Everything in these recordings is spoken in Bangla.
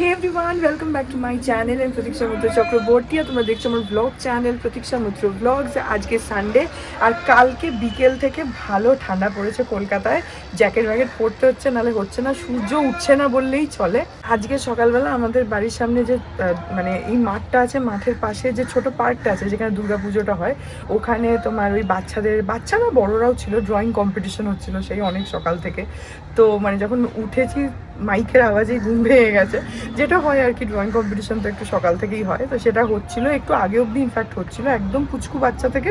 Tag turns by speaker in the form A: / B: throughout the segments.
A: Hey everyone, welcome back to my channel and Pratiksha Mitra Chakraborty. আর তোমরা দেখছো আমার ব্লগ চ্যানেল প্রতীক্ষা মিত্র ব্লগস। আজকে সানডে আর কালকে বিকেল থেকে ভালো ঠান্ডা পড়েছে কলকাতায়। জ্যাকেট ব্যাকেট পরতে হচ্ছে, নাহলে হচ্ছে না, সূর্য উঠছে না বললেই চলে। আজকে সকালবেলা আমাদের বাড়ির সামনে যে মানে এই মাঠটা আছে, মাঠের পাশে যে ছোট পার্কটা আছে যেখানে দুর্গাপুজোটা হয়, ওখানে তোমার ওই বাচ্চারা বড়রাও ছিল, ড্রয়িং কম্পিটিশন হচ্ছিল সেই অনেক সকাল থেকে। তো মানে যখন উঠেছি মাইকের আওয়াজেই ঘুম ভেঙে গেছে, যেটা হয় আর কি, ড্রয়িং কম্পিটিশন তো একটু সকাল থেকেই হয়, তো সেটা হচ্ছিল একটু আগে অবধি, ইনফ্যাক্ট হচ্ছিল একদম পুচকু বাচ্চা থেকে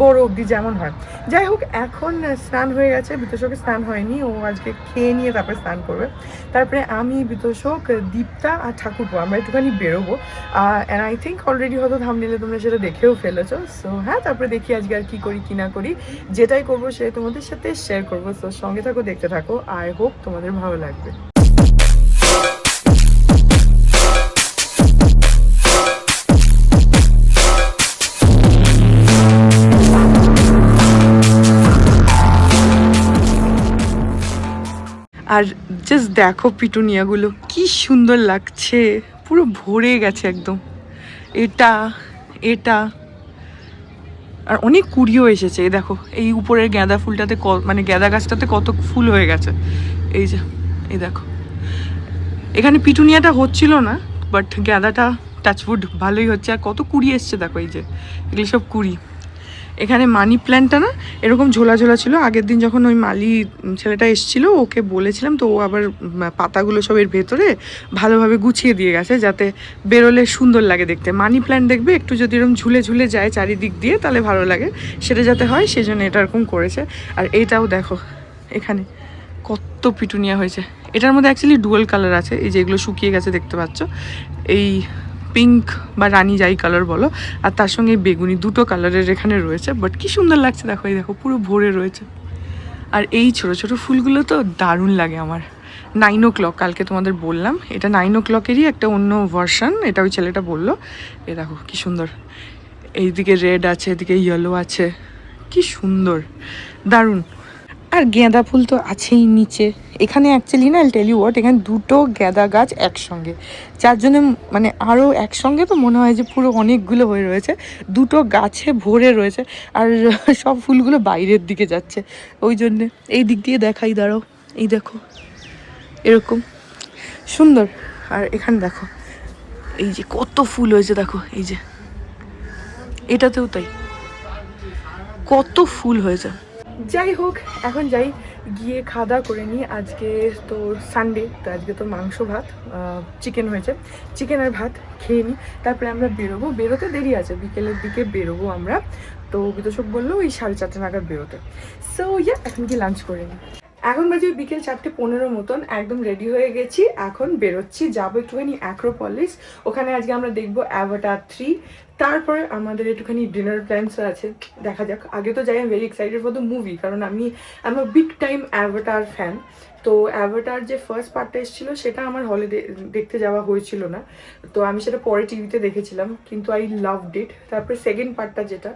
A: বড় অবধি যেমন হয়। যাই হোক, এখন স্নান হয়ে গেছে, বিতোষকের স্নান হয়নি, ও আজকে খেয়ে নিয়ে তারপরে স্নান করবে। তারপরে আমি, বিতোষক, দীপ্তা আর ঠাকুরপো আমরা একটুখানি বেরোবো। অ্যান্ড আই থিঙ্ক অলরেডি হয়তো থাম্বনেইলে তোমরা সেটা দেখেও ফেলেছো। সো হ্যাঁ, তারপরে দেখি আজকে আর কি করি কি না করি, যেটাই করবো সেটাই তোমাদের সাথে শেয়ার করবো। সো সঙ্গে থাকো, দেখতে থাকো, আই হোপ তোমাদের ভালো লাগবে। আর জাস্ট দেখো পিটুনিয়াগুলো কি সুন্দর লাগছে, পুরো ভরে গেছে একদম। এটা এটা আর অনেক কুড়িও এসেছে। এই দেখো, এই উপরের গাঁদা ফুলটাতে মানে গাঁদা গাছটাতে কত ফুল হয়ে গেছে। এই যে, এই দেখো, এখানে পিটুনিয়াটা হচ্ছিল না, বাট গাঁদাটা টাচউড ভালোই হচ্ছে। আর কত কুড়ি এসছে দেখো, এই যে এগুলো সব কুড়ি। এখানে মানি প্ল্যান্টটা না এরকম ঝোলা ঝোলা ছিল, আগের দিন যখন ওই মালি ছেলেটা এসেছিলো ওকে বলেছিলাম, তো ও আবার পাতাগুলো সব এর ভেতরে ভালোভাবে গুছিয়ে দিয়ে গেছে যাতে বেরোলে সুন্দর লাগে দেখতে। মানি প্ল্যান্ট দেখবে একটু যদি এরকম ঝুলে ঝুলে যায় চারিদিক দিয়ে তাহলে ভালো লাগে, সেটা যাতে হয় সেজন্য এটা এরকম করেছে। আর এইটাও দেখো, এখানে কত পিটুনিয়া হয়েছে। এটার মধ্যে অ্যাকচুয়ালি ডুয়াল কালার আছে, এই যে এগুলো শুকিয়ে গেছে দেখতে পাচ্ছ, এই পিঙ্ক বা রানি যাই কালার বলো, আর তার সঙ্গে বেগুনি, দুটো কালারের এখানে রয়েছে। বাট কি সুন্দর লাগছে দেখো, এই দেখো পুরো ভরে রয়েছে। আর এই ছোট ছোট ফুলগুলো তো দারুণ লাগে আমার। 9 o'clock কালকে তোমাদের বললাম, এটা 9 o'clock'েরই একটা অন্য ভার্সন, এটা ওই ছেলেটা বললো। এ দেখো কি সুন্দর, এইদিকে রেড আছে, এদিকে ইয়েলো আছে, কি সুন্দর, দারুণ। আর গাঁদা ফুল তো আছেই নিচে। এখানে অ্যাকচুয়ালি না, টেল ইউ হোয়াট, এখানে দুটো গাঁদা গাছ একসঙ্গে, যার জন্য মানে আরও একসঙ্গে তো মনে হয় যে পুরো অনেকগুলো হয়ে রয়েছে, দুটো গাছে ভরে রয়েছে। আর সব ফুলগুলো বাইরের দিকে যাচ্ছে, ওই জন্যে এই দিক দিয়ে দেখাই, দাঁড়াও, এই দেখো এরকম সুন্দর। আর এখানে দেখো এই যে কত ফুল হয়েছে দেখো, এই যে এটাতেও তাই কত ফুল হয়েছে। যাই হোক, এখন যাই, গিয়ে খাওয়া দাওয়া করে নিই। আজকে তো সানডে, তো আজকে তো মাংস ভাত, চিকেন হয়েছে, চিকেন আর ভাত খেয়ে নিই, তারপরে আমরা বেরোবো। বেরোতে দেরি আছে, বিকেলের দিকে বেরোবো আমরা। তো বিতোষক বললো ওই 4:30 নাগাদ বেরোতে। সো ইয়া, এখন কি লাঞ্চ করে নিই। এখন বাজে বিকেল 4:15 মতন, একদম রেডি হয়ে গেছি, এখন বেরোচ্ছি, যাবো একটুখানি অ্যাক্রোপলিস। ওখানে আজকে আমরা দেখবো অ্যাভাটার 3। তারপরে আমাদের একটুখানি ডিনার প্ল্যানস আছে, দেখা যাক। আগে তো যাই, আমি very excited for the movie, কারণ আমি বিগ টাইম অ্যাভাটার ফ্যান। তো অ্যাভাটার যে ফার্স্ট পার্টটা এসেছিলো সেটা আমার হলে দেখতে যাওয়া হয়েছিল না, তো আমি সেটা পরে টিভিতে দেখেছিলাম, কিন্তু আই লাভড ইট। তারপরে সেকেন্ড পার্টটা যেটা,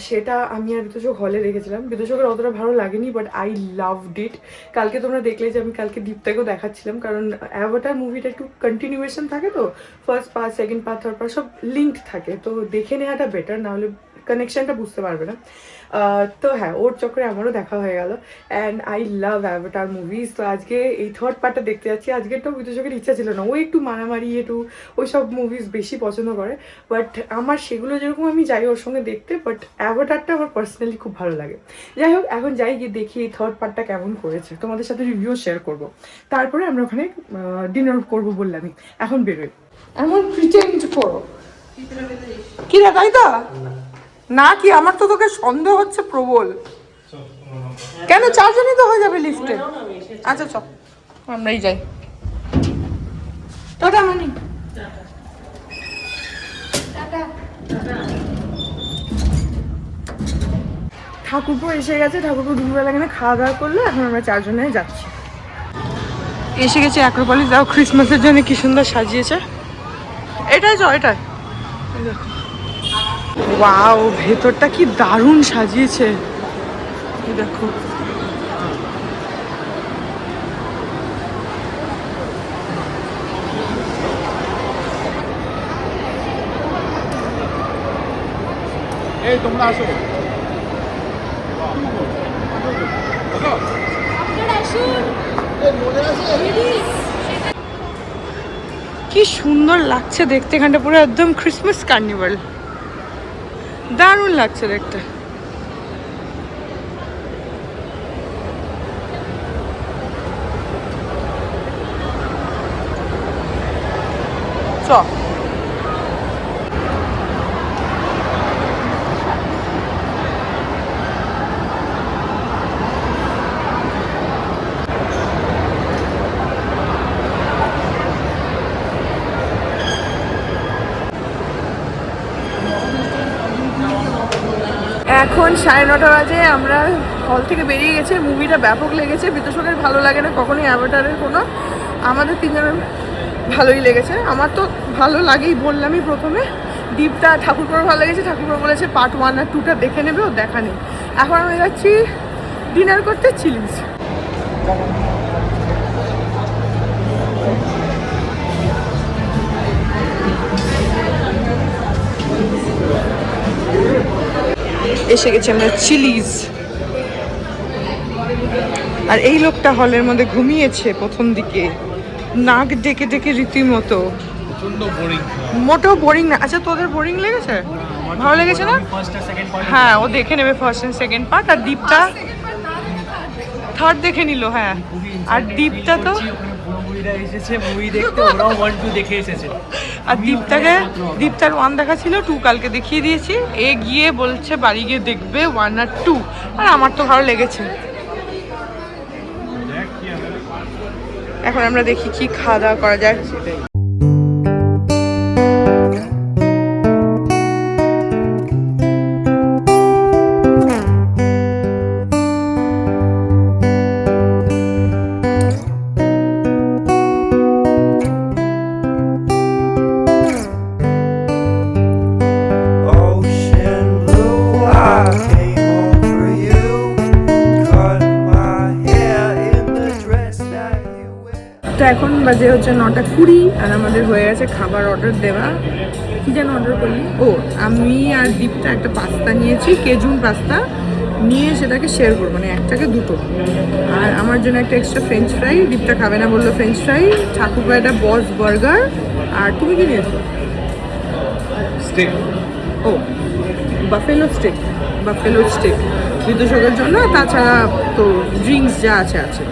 A: সেটা আমি আর বিতোষক হলে দেখেছিলাম, বিতোষকের অতটা ভালো লাগেনি, বাট আই লাভড ইট। কালকে তোমরা দেখলে যে আমি কালকে দীপ্তাকেও দেখাচ্ছিলাম, কারণ অ্যাভাটার মুভিটা একটু কন্টিনিউয়েশন থাকে, তো first part, second part, third part সব লিঙ্কড থাকে, তো দেখে নেওয়াটা বেটার, নাহলে কানেকশানটা বুঝতে পারবে না। তো হ্যাঁ, ওর চক্করে আমারও দেখা হয়ে গেল, and I love Avatar movies. তো আজকে এই থার্ড পার্টটা দেখতে যাচ্ছি। আজকেরটাও বিতোষকের ইচ্ছা ছিল না, ও একটু মারামারি, একটু ওই সব মুভিজ বেশি পছন্দ করে, বাট আমার সেগুলো যেরকম আমি যাই ওর সঙ্গে দেখতে, বাট অ্যাভাটারটা আমার পার্সোনালি খুব ভালো লাগে। যাই হোক, এখন যাই, গিয়ে দেখি এই থার্ড পার্টটা কেমন করেছে, তোমাদের সাথে রিভিউ শেয়ার করব। তারপরে আমরা ওখানে ডিনার করবো বললামই, এখন বেরোই। এমন প্রিটেন্ড করো কি রে, তাই তো না কি? আমার তো তোকে সন্দেহ হচ্ছে প্রবল। কেন, 4 জনই তো হয়ে যাবে লিফটে। আচ্ছা চল, আমরাই যাই। টাটা মানি, ঠাকুরপো এসে গেছে, ঠাকুরপো দুপুরবেলা এখানে খাওয়া দাওয়া করলো, এখন আমরা 4 জনে যাচ্ছি। এসে গেছে অ্যাক্রোপলিস। দাও, ক্রিসমাসের জন্য কি সুন্দর সাজিয়েছে। এটাই চ, এটাই দেখো, ওয়াও, ভেতরটা কি দারুণ সাজিয়েছে, দেখো।
B: এই তোমরা আসো।
A: কি সুন্দর লাগছে দেখতে, এখানটা পুরো একদম ক্রিসমাস কার্নিভাল, দারুণ লাগছে দেখতে। চ এখন 9:30 বাজে, আমরা হল থেকে বেরিয়ে গেছে। মুভিটা ব্যাপক লেগেছে, বিতোষকের ভালো লাগে না কখনোই অ্যাভাটারের কোনো, আমাদের তিনজনের ভালোই লেগেছে। আমার তো ভালো লাগেই, বললামই প্রথমে। দীপটা ঠাকুরপুর ভালো লেগেছে, ঠাকুরপুর বলেছে পার্ট 1 আর 2টা দেখে নেবে, ও দেখা নেই। এখন আমি যাচ্ছি ডিনার করতে চিলিজ। এসে গেছি আমরা চিলিজ। আর এই লোকটা হলের মধ্যে ঘুমিয়েছে প্রথম দিকে, নাক ডেকে ডেকে রীতিমতো। মোটেও বোরিং না। আচ্ছা তোদের বোরিং লেগেছে? ভালো লেগেছে না? হ্যাঁ, ও দেখে নেবে ফার্স্ট এন্ড সেকেন্ড পার্ট। আর দীপটা থার্ড দেখে নিল। হ্যাঁ, আর দীপটা তো আর দীপটার 1 দেখা ছিল, 2 কালকে দেখিয়ে দিয়েছি। এ গিয়ে বলছে বাড়ি গিয়ে দেখবে 1 আর 2। আর আমার তো ভালো লেগেছে। এখন আমরা দেখি কি খাওয়া দাওয়া করা যায়। তো এখন বাজে হচ্ছে 9:20, আর আমাদের হয়ে গেছে খাবার অর্ডার দেওয়া। কী যেন অর্ডার করলি? ও, আমি আর দীপটা একটা পাস্তা নিয়েছি, কেজুন পাস্তা নিয়ে সেটাকে শেয়ার করবো, মানে একটাকে দুটো। আর আমার জন্য একটা এক্সট্রা ফ্রেঞ্চ ফ্রাই, দীপটা খাবে না বললো ফ্রেঞ্চ ফ্রাই। ঠাকুরপা একটা বস বার্গার। আর তুমি কি নিয়েছো?
B: স্টেক।
A: ও, বাফেলো স্টেক বিদুষকের জন্য। তাছাড়া তো ড্রিঙ্কস যা আছে আছে।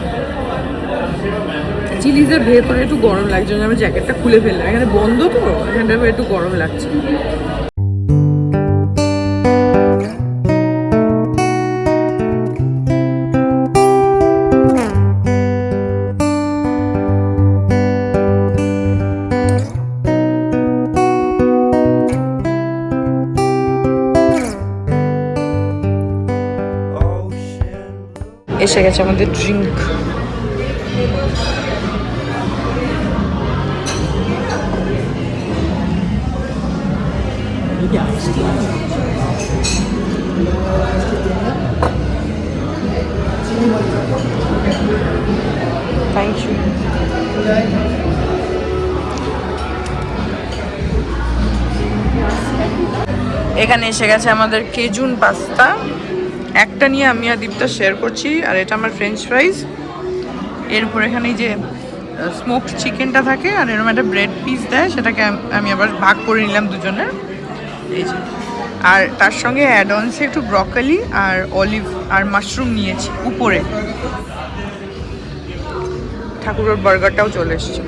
A: চিলিজের ভেতরে একটু গরম লাগছে, আমি জ্যাকেটটা খুলে ফেললাম। এখানে বন্ধ তো, এখানটা একটু গরম লাগছে। এসে গেছে আমাদের ড্রিঙ্ক। Thank you. এখানে এসে গেছে আমাদের কেজুন পাস্তা। একটা নিয়ে আমি আর দীপটা শেয়ার করছি, আর এটা আমার ফ্রেঞ্চ ফ্রাইজ। এরপর এখানে যে স্মোকড চিকেনটা থাকে, আর এরকম একটা ব্রেড পিস দেয়, সেটাকে আমি আবার ভাগ করে নিলাম দুজনের। এই যে, আর তার সঙ্গে অ্যাড অনসে একটু ব্রকলি আর অলিভ আর মাশরুম নিয়েছি উপরে। ঠাকুরের বার্গারটাও চলে এসছে।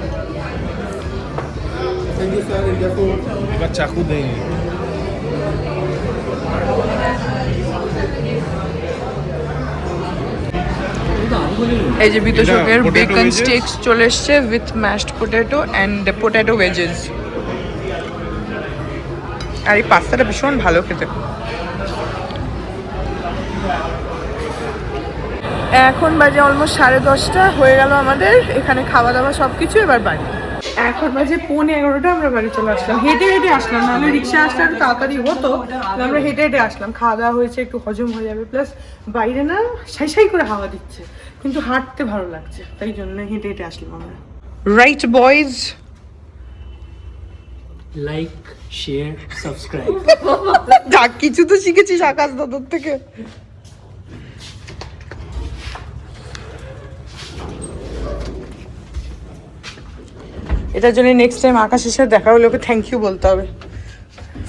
B: এবার চাকু দেয়নি।
A: এই যে বিতোষকের বেকন স্টেকস চলে এসছে with mashed potato and potato veggies. আর এই পাস্তাটা ভীষণ ভালো খেতে। এখন বাজে অলমোস্ট 10:30 হয়ে গেল আমাদের এখানে খাওয়া দাওয়া সব কিছু। এবার বাড়ি। এখন বাজে 11:15, আমরা বাড়ি চলে আসলাম। হেঁটে হেঁটে আসলাম, নাহলে রিক্সা আসলে একটু তাড়াতাড়ি হতো। আমরা হেঁটে হেঁটে আসলাম, খাওয়া দাওয়া হয়েছে, একটু হজম হয়ে যাবে। প্লাস বাইরে না সাই সাই করে হাওয়া দিচ্ছে, কিন্তু হাঁটতে ভালো লাগছে, তাই জন্য হেঁটে হেঁটে আসলাম আমরা। Right boys.
C: Like share subscribe.
A: যা কিছু তো শিখেছিস আকাশ দাদার থেকে। এটার জন্য নেক্সট টাইম আকাশের সাথে দেখা হলে ওকে থ্যাংক ইউ বলতে হবে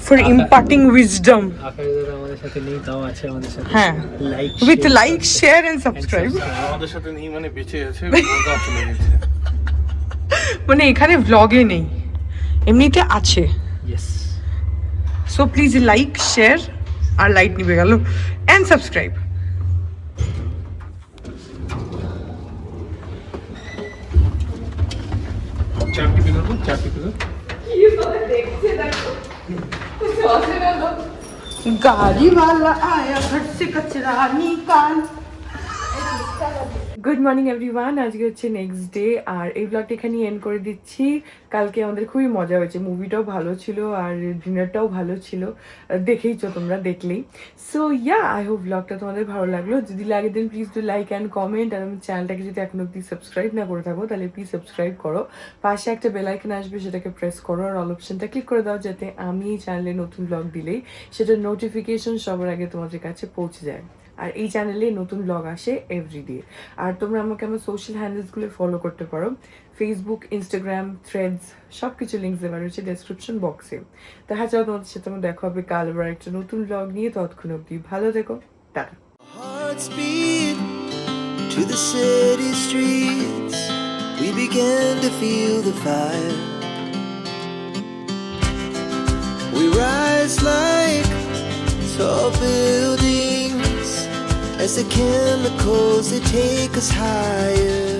A: ফর ইম্পার্টিং উইজডম।
C: আকাশ দাদা আমাদের সাথে নেই, তাও আছে আমাদের সাথে।
A: হ্যাঁ,
C: like
A: with like share and subscribe.
B: আমাদের সাথে নেই মানে বেঁচে আছে, ওটা চলে গেছে।
A: মানে এখানে ব্লগে নেই, এমনিতে আছে।
C: Yes.
A: So please like share আর লাইট নিবে গেল এন্ড সাবস্ক্রাইব।
B: চারটি পেলো তো, চারটি পেলো।
A: गाड़ी वाला आया घर से कचरा निकाल। গুড মর্নিং এভরিওয়ান, আজকে হচ্ছে নেক্সট ডে আর এই ব্লগটা এখানে এন্ড করে দিচ্ছি। কালকে আমাদের খুবই মজা হয়েছে, মুভিটাও ভালো ছিল আর ডিনারটাও ভালো ছিল, দেখেইছো তোমরা, দেখলেই। সো ইয়া, আই হোপ ব্লগটা তোমাদের ভালো লাগলো। যদি লাগে then please do like and comment, আর আমার চ্যানেলটাকে যদি এখনো অব্দি সাবস্ক্রাইব না করে থাকো তাহলে প্লিজ সাবস্ক্রাইব করো। পাশে একটা বেল আইকন আসবে, সেটাকে প্রেস করো আর অল অপশনটা ক্লিক করে দাও, যাতে আমি এই চ্যানেলে নতুন ব্লগ দিলেই সেটার নোটিফিকেশন সবার আগে তোমাদের কাছে পৌঁছে যায়। আর এই চ্যানেলে নতুন ব্লগ আসে এভরিডে। আর তোমরা আমাকে আমার সোশ্যাল হ্যান্ডেলসগুলো ফলো করতে পারো, ফেসবুক, ইনস্টাগ্রাম, থ্রেডস, সব কিছু লিঙ্কস দেওয়া রয়েছে ডেসক্রিপশন বক্সে। দেখা যাও তোমাদের সাথে আমার দেখা হবে কাল আবার একটা নতুন ব্লগ নিয়ে। ততক্ষণ অবধি ভালো থেকো, tata.
D: Hearts beat to the city streets. We began to feel the fire. We rise like tall buildings as the chemicals they take us higher.